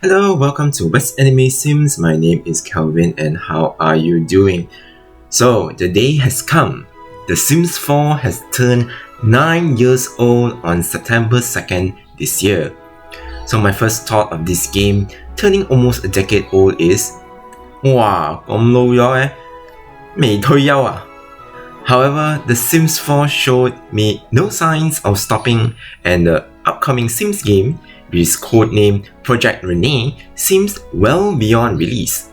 Hello, welcome to West Anime Sims. My name is Kelvin and how are you doing? So, the day has come. The Sims 4 has turned 9 years old on September 2nd this year. So my first thought of this game turning almost a decade old is, wow, 咁老咗嘅，未退休啊? However, The Sims 4 showed me no signs of stopping and the upcoming Sims game, which is codenamed Project Renee, seems well beyond release.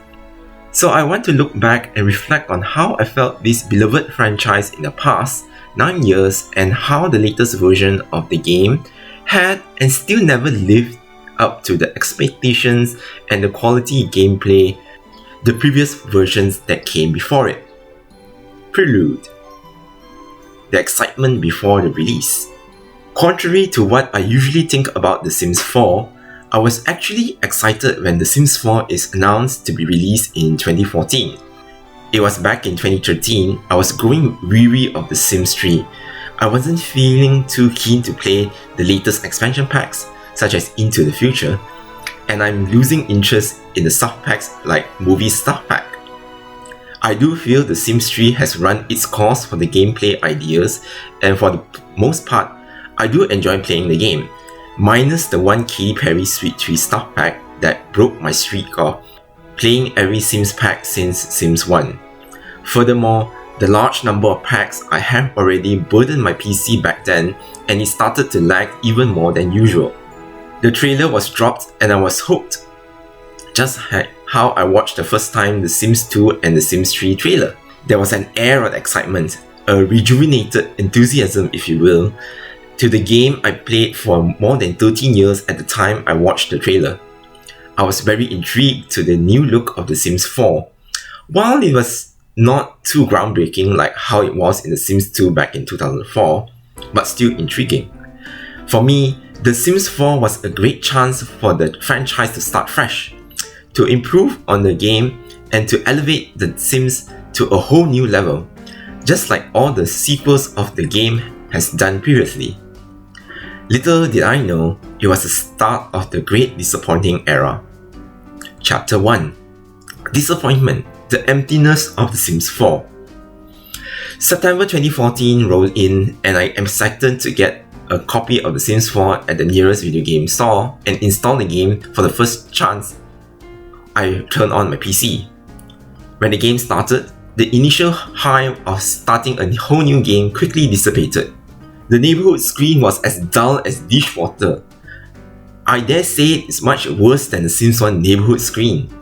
So I want to look back and reflect on how I felt this beloved franchise in the past 9 years and how the latest version of the game had and still never lived up to the expectations and the quality gameplay the previous versions that came before it. Prelude. The excitement before the release. Contrary to what I usually think about The Sims 4, I was actually excited when The Sims 4 is announced to be released in 2014. It was back in 2013, I was growing weary of The Sims 3. I wasn't feeling too keen to play the latest expansion packs, such as Into the Future, and I'm losing interest in the stuff packs like Movie Stuff Pack. I do feel The Sims 3 has run its course for the gameplay ideas, and for the most part, I do enjoy playing the game, minus the one Katy Perry Sweet 3 stuff pack that broke my streak of playing every Sims pack since Sims 1. Furthermore, the large number of packs I have already burdened my PC back then, and it started to lag even more than usual. The trailer was dropped and I was hooked, just how I watched the first time The Sims 2 and The Sims 3 trailer. There was an air of excitement, a rejuvenated enthusiasm if you will, to the game I played for more than 13 years at the time I watched the trailer. I was very intrigued to the new look of The Sims 4. While it was not too groundbreaking like how it was in The Sims 2 back in 2004, but still intriguing. For me, The Sims 4 was a great chance for the franchise to start fresh, to improve on the game and to elevate The Sims to a whole new level, just like all the sequels of the game has done previously. Little did I know, it was the start of the great disappointing era. Chapter 1. Disappointment, the emptiness of The Sims 4. September 2014 rolled in and I am excited to get a copy of The Sims 4 at the nearest video game store and install the game for the first chance I turned on my PC. When the game started, the initial high of starting a whole new game quickly dissipated. The neighborhood screen was as dull as dishwater. I dare say it's much worse than the Sims 1 neighborhood screen,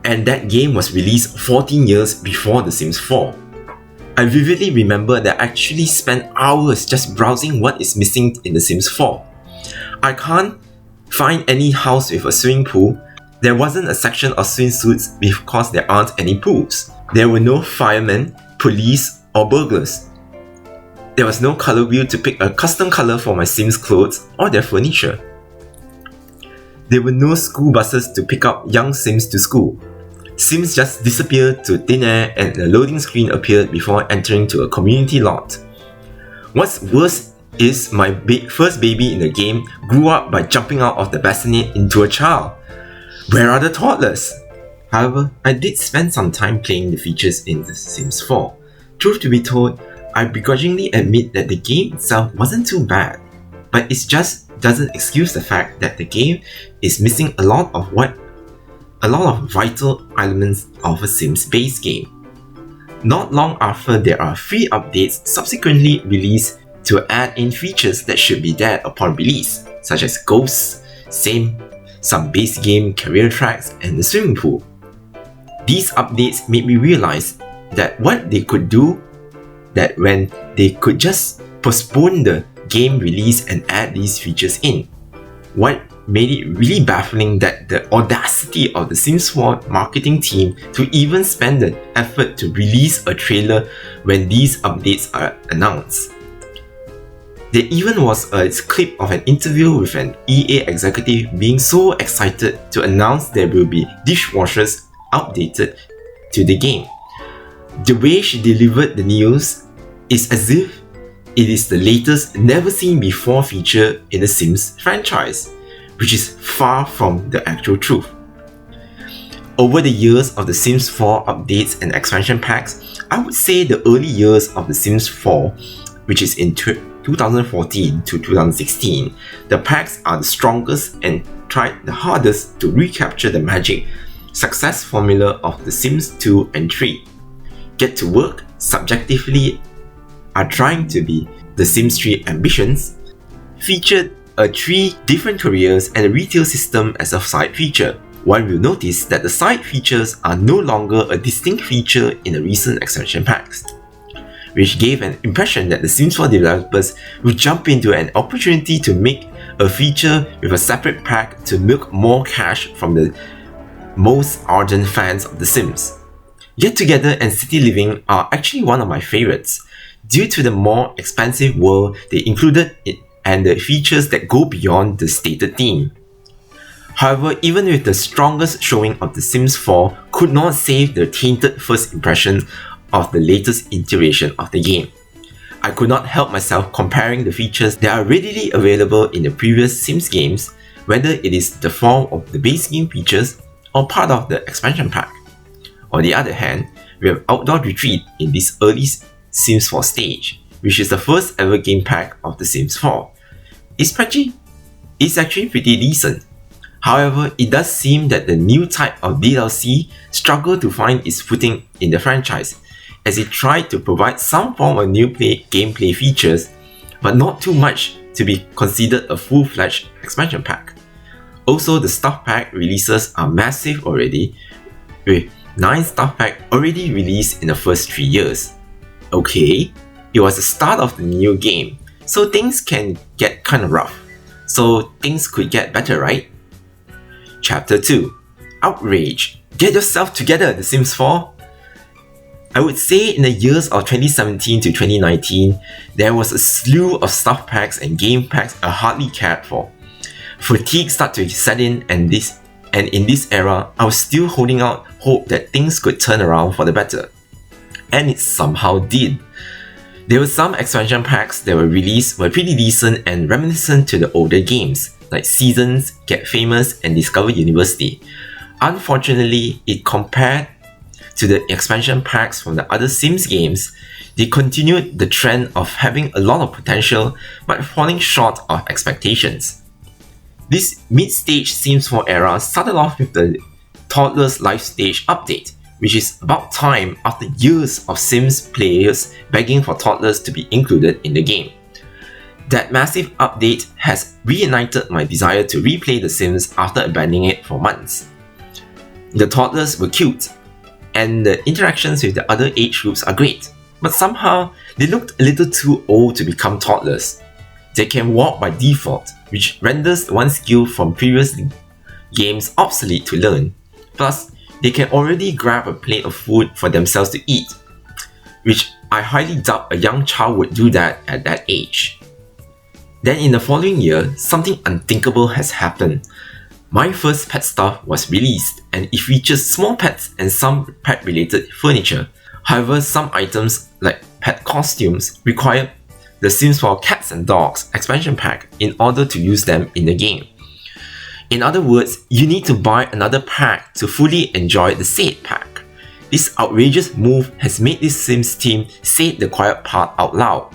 and that game was released 14 years before The Sims 4. I vividly remember that I actually spent hours just browsing what is missing in The Sims 4. I can't find any house with a swimming pool. There wasn't a section of swimsuits because there aren't any pools. There were no firemen, police, or burglars. There was no color wheel to pick a custom color for my Sims clothes or their furniture. There were no school buses to pick up young Sims to school. Sims just disappeared to thin air and a loading screen appeared before entering to a community lot. What's worse is my first baby in the game grew up by jumping out of the bassinet into a child. Where are the toddlers? However, I did spend some time playing the features in The Sims 4. Truth to be told, I begrudgingly admit that the game itself wasn't too bad, but it just doesn't excuse the fact that the game is missing a lot of vital elements of a Sims base game. Not long after, there are free updates subsequently released to add in features that should be there upon release, such as ghosts, some base game career tracks, and the swimming pool. These updates made me realize that what they could do, that when they could just postpone the game release and add these features in. What made it really baffling that the audacity of the Sims 4 marketing team to even spend the effort to release a trailer when these updates are announced. There even was a clip of an interview with an EA executive being so excited to announce there will be dishwashers updated to the game. The way she delivered the news is as if it is the latest never seen before feature in the Sims franchise, which is far from the actual truth. Over the years of The Sims 4 updates and expansion packs, I would say the early years of The Sims 4, which is in 2014 to 2016, the packs are the strongest and tried the hardest to recapture the magic success formula of The Sims 2 and 3. Get to Work subjectively are trying to be The Sims 3 ambitions, featured 3 different careers and a retail system as a side feature. One will notice that the side features are no longer a distinct feature in the recent expansion packs, which gave an impression that the Sims 4 developers would jump into an opportunity to make a feature with a separate pack to milk more cash from the most ardent fans of The Sims. Get Together and City Living are actually one of my favorites, due to the more expansive world they included and the features that go beyond the stated theme. However, even with the strongest showing of The Sims 4 could not save the tainted first impression of the latest iteration of the game. I could not help myself comparing the features that are readily available in the previous Sims games, whether it is the form of the base game features or part of the expansion pack. On the other hand, we have Outdoor Retreat in this early Sims 4 stage, which is the first ever game pack of The Sims 4. It's actually pretty decent. However, it does seem that the new type of DLC struggled to find its footing in the franchise, as it tried to provide some form of new gameplay features, but not too much to be considered a full-fledged expansion pack. Also, the stuff pack releases are massive already, with 9 stuff packs already released in the first 3 years. Okay, it was the start of the new game, so things can get kinda rough. So things could get better, right? Chapter 2. Outrage. Get yourself together, The Sims 4! I would say in the years of 2017 to 2019, there was a slew of stuff packs and game packs I hardly cared for. Fatigue started to set in, and in this era, I was still holding out hope that things could turn around for the better. And it somehow did. There were some expansion packs that were released were pretty decent and reminiscent to the older games, like Seasons, Get Famous, and Discover University. Unfortunately, it compared to the expansion packs from the other Sims games, they continued the trend of having a lot of potential but falling short of expectations. This mid-stage Sims 4 era started off with the Toddler's Life Stage update, which is about time after years of Sims players begging for toddlers to be included in the game. That massive update has reignited my desire to replay The Sims after abandoning it for months. The toddlers were cute, and the interactions with the other age groups are great, but somehow they looked a little too old to become toddlers. They can walk by default, which renders one skill from previous games obsolete to learn. Plus, they can already grab a plate of food for themselves to eat, which I highly doubt a young child would do that at that age. Then in the following year, something unthinkable has happened. My first pet stuff was released, and it features small pets and some pet-related furniture. However, some items like pet costumes require the Sims 4 Cats and Dogs expansion pack in order to use them in the game. In other words, you need to buy another pack to fully enjoy the said pack. This outrageous move has made this Sims team say the quiet part out loud.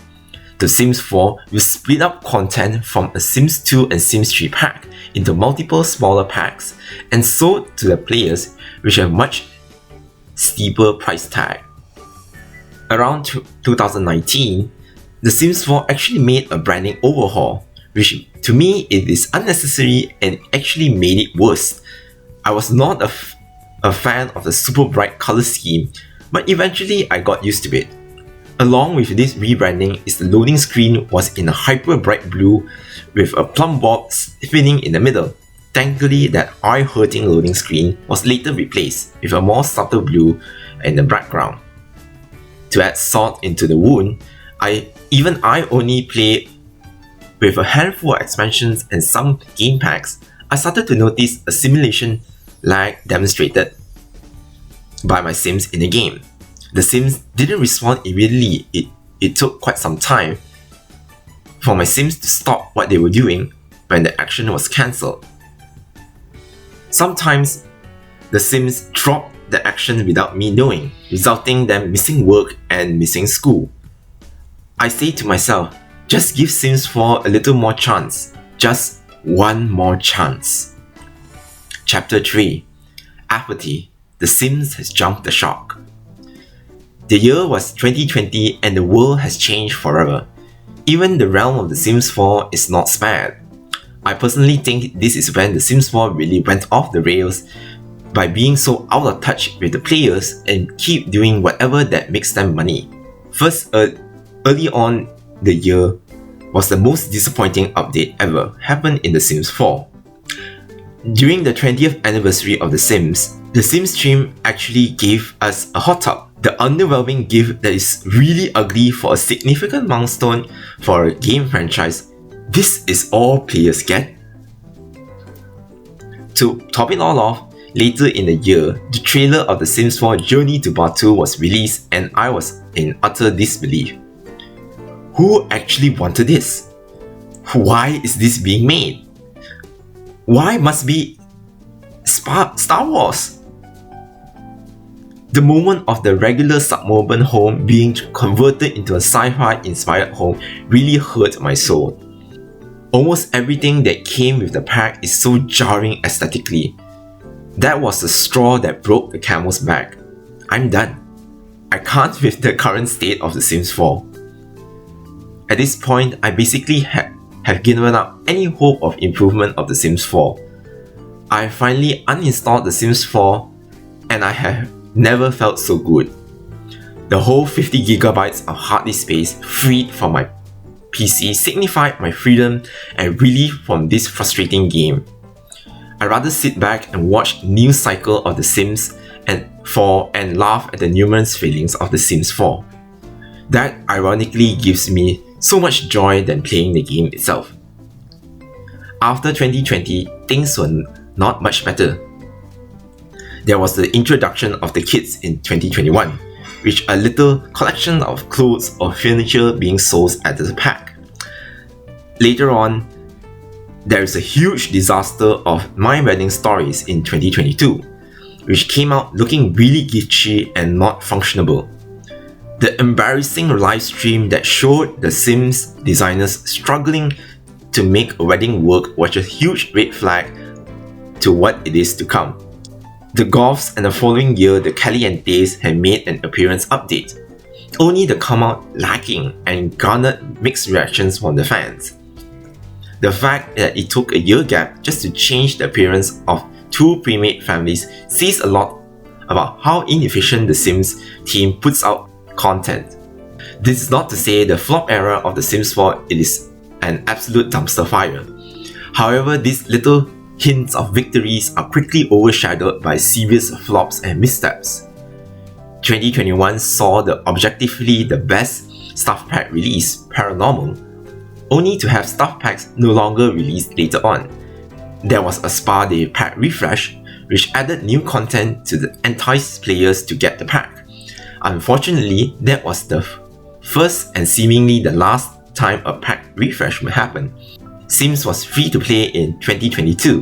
The Sims 4 will split up content from a Sims 2 and Sims 3 pack into multiple smaller packs and sold to the players, which have much steeper price tag. Around 2019, The Sims 4 actually made a branding overhaul, which to me it is unnecessary and actually made it worse. I was not a fan of the super bright color scheme, but eventually I got used to it. Along with this rebranding is the loading screen was in a hyper bright blue with a plumb bob spinning in the middle. Thankfully, that eye-hurting loading screen was later replaced with a more subtle blue in the background. To add salt into the wound, I only play with a handful of expansions and some game packs. I started to notice a simulation lag demonstrated by my Sims in the game. The Sims didn't respond immediately. It took quite some time for my Sims to stop what they were doing when the action was cancelled. Sometimes the Sims drop the action without me knowing, resulting them missing work and missing school. I say to myself, just give Sims 4 a little more chance. Just one more chance. Chapter 3. Apathy. The Sims has jumped the shark. The year was 2020 and the world has changed forever. Even the realm of The Sims 4 is not spared. I personally think this is when The Sims 4 really went off the rails by being so out of touch with the players and keep doing whatever that makes them money. First, early on the year was the most disappointing update ever happened in The Sims 4. During the 20th anniversary of The Sims stream actually gave us a hot tub. The underwhelming gift that is really ugly for a significant milestone for a game franchise. This is all players get? To top it all off, later in the year, the trailer of The Sims 4 Journey to Batuu was released and I was in utter disbelief. Who actually wanted this? Why is this being made? Why must be Star Wars? The moment of the regular suburban home being converted into a sci-fi inspired home really hurt my soul. Almost everything that came with the pack is so jarring aesthetically. That was the straw that broke the camel's back. I'm done. I can't with the current state of The Sims 4. At this point, I basically have given up any hope of improvement of The Sims 4. I finally uninstalled The Sims 4 and I have never felt so good. The whole 50GB of hard disk space freed from my PC signified my freedom and relief from this frustrating game. I'd rather sit back and watch the news cycle of The Sims and laugh at the numerous failings of The Sims 4. That ironically gives me so much joy than playing the game itself. After 2020, things were not much better. There was the introduction of the kits in 2021, which a little collection of clothes or furniture being sold as a pack. Later on, there is a huge disaster of My Wedding Stories in 2022, which came out looking really glitchy and not functionable. The embarrassing live stream that showed the Sims designers struggling to make a wedding work was a huge red flag to what it is to come. The Goths and the following year the Calientes had made an appearance update, only to come out lacking and garnered mixed reactions from the fans. The fact that it took a year gap just to change the appearance of two pre-made families says a lot about how inefficient the Sims team puts out content. This is not to say the flop era of The Sims 4 is an absolute dumpster fire. However, these little hints of victories are quickly overshadowed by serious flops and missteps. 2021 saw the objectively the best stuff pack release, Paranormal, only to have stuff packs no longer released later on. There was a Spa Day pack refresh, which added new content to entice players to get the pack. Unfortunately, that was the first and seemingly the last time a pack refresh would happen. Sims was free to play in 2022,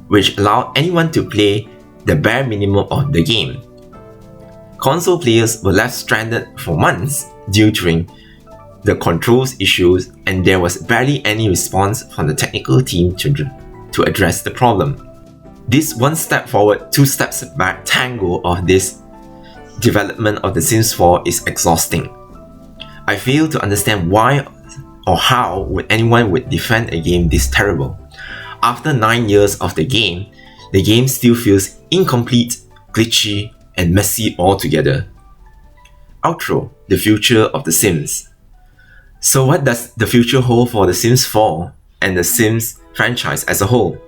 which allowed anyone to play the bare minimum of the game. Console players were left stranded for months due to the controls issues, and there was barely any response from the technical team to address the problem. This one step forward, two steps back tango of this development of The Sims 4 is exhausting. I fail to understand why or how would anyone would defend a game this terrible. After 9 years of the game still feels incomplete, glitchy, and messy altogether. Outro: the future of The Sims. So what does the future hold for The Sims 4 and The Sims franchise as a whole?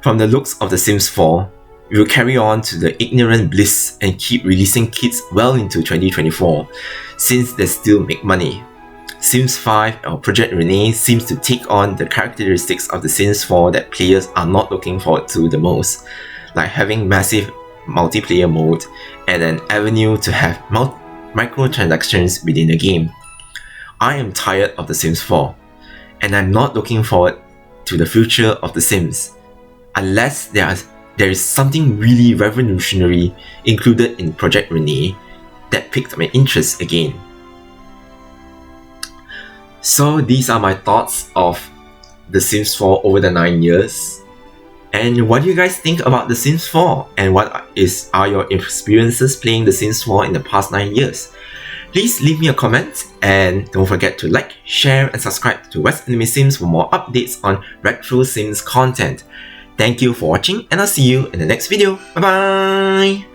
From the looks of The Sims 4, we will carry on to the ignorant bliss and keep releasing kits well into 2024, since they still make money. Sims 5 or Project Renee seems to take on the characteristics of The Sims 4 that players are not looking forward to the most, like having massive multiplayer mode and an avenue to have microtransactions within the game. I am tired of The Sims 4, and I'm not looking forward to the future of The Sims, unless there are there is something really revolutionary included in Project Renee that piqued my interest again. So these are my thoughts of The Sims 4 over the 9 years. And what do you guys think about The Sims 4? And what are your experiences playing The Sims 4 in the past 9 years? Please leave me a comment and don't forget to like, share and subscribe to West Anime Sims for more updates on retro Sims content. Thank you for watching and I'll see you in the next video. Bye bye!